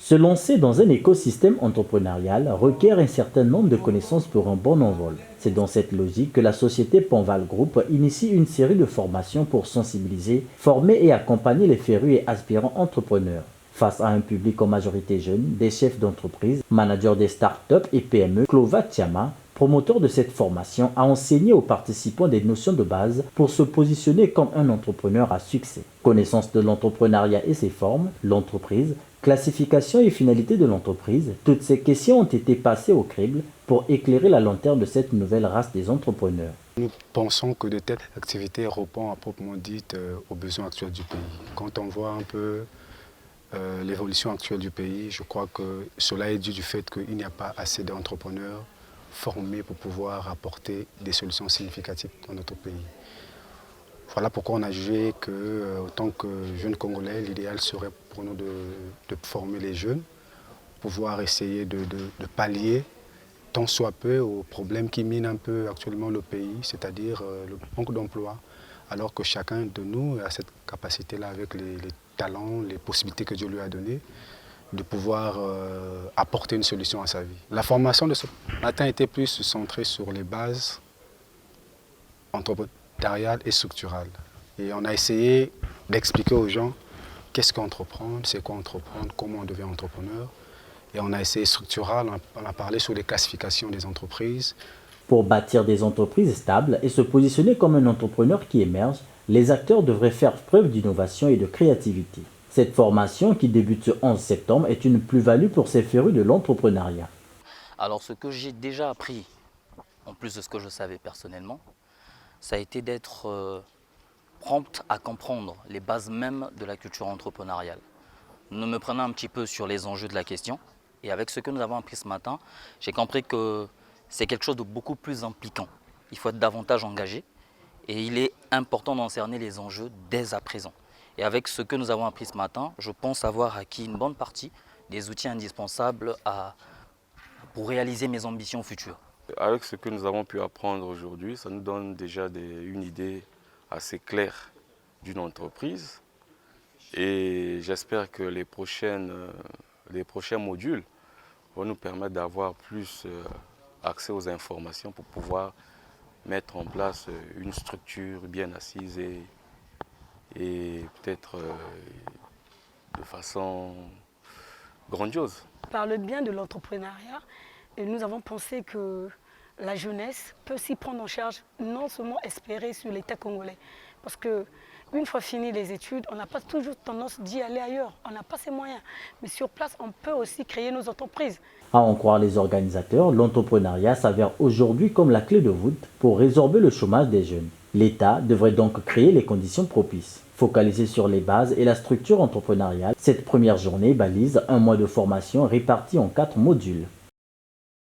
Se lancer dans un écosystème entrepreneurial requiert un certain nombre de connaissances pour un bon envol. C'est dans cette logique que la société Panval Group initie une série de formations pour sensibiliser, former et accompagner les férus et aspirants entrepreneurs. Face à un public en majorité jeune, des chefs d'entreprise, managers des startups et PME, Clova Tiama, promoteur de cette formation, a enseigné aux participants des notions de base pour se positionner comme un entrepreneur à succès. Connaissance de l'entrepreneuriat et ses formes, l'entreprise, classification et finalité de l'entreprise, toutes ces questions ont été passées au crible pour éclairer la lanterne de cette nouvelle race des entrepreneurs. Nous pensons que de telles activités répondent à proprement dit aux besoins actuels du pays. Quand on voit un peu l'évolution actuelle du pays, je crois que cela est dû du fait qu'il n'y a pas assez d'entrepreneurs formés pour pouvoir apporter des solutions significatives dans notre pays. Voilà pourquoi on a jugé qu'en tant que jeunes Congolais, l'idéal serait pour nous de former les jeunes, pouvoir essayer de pallier tant soit peu aux problèmes qui minent un peu actuellement le pays, c'est-à-dire le manque d'emploi, alors que chacun de nous a cette capacité-là avec les talents, les possibilités que Dieu lui a données, de pouvoir apporter une solution à sa vie. La formation de ce matin était plus centrée sur les bases entrepreneuriales et structurales. Et on a essayé d'expliquer aux gens qu'est-ce qu'entreprendre, c'est quoi entreprendre, comment on devient entrepreneur. Et on a essayé structural, on a parlé sur les classifications des entreprises. Pour bâtir des entreprises stables et se positionner comme un entrepreneur qui émerge, les acteurs devraient faire preuve d'innovation et de créativité. Cette formation, qui débute ce 11 septembre, est une plus-value pour ces férus de l'entrepreneuriat. Alors ce que j'ai déjà appris, en plus de ce que je savais personnellement, ça a été d'être prompt à comprendre les bases même de la culture entrepreneuriale. Nous me prenons un petit peu sur les enjeux de la question. Et avec ce que nous avons appris ce matin, j'ai compris que c'est quelque chose de beaucoup plus impliquant. Il faut être davantage engagé et il est important d'en cerner les enjeux dès à présent. Et avec ce que nous avons appris ce matin, je pense avoir acquis une bonne partie des outils indispensables pour réaliser mes ambitions futures. Avec ce que nous avons pu apprendre aujourd'hui, ça nous donne déjà une idée assez claire d'une entreprise. Et j'espère que les prochains modules vont nous permettre d'avoir plus accès aux informations pour pouvoir mettre en place une structure bien assise et peut-être de façon grandiose. Par le bien de l'entrepreneuriat, nous avons pensé que la jeunesse peut s'y prendre en charge, non seulement espérer sur l'État congolais. Parce qu'une fois fini les études, on n'a pas toujours tendance d'y aller ailleurs. On n'a pas ces moyens. Mais sur place, on peut aussi créer nos entreprises. À en croire les organisateurs, l'entrepreneuriat s'avère aujourd'hui comme la clé de voûte pour résorber le chômage des jeunes. L'État devrait donc créer les conditions propices. Focalisé sur les bases et la structure entrepreneuriale, cette première journée balise un mois de formation réparti en 4 modules.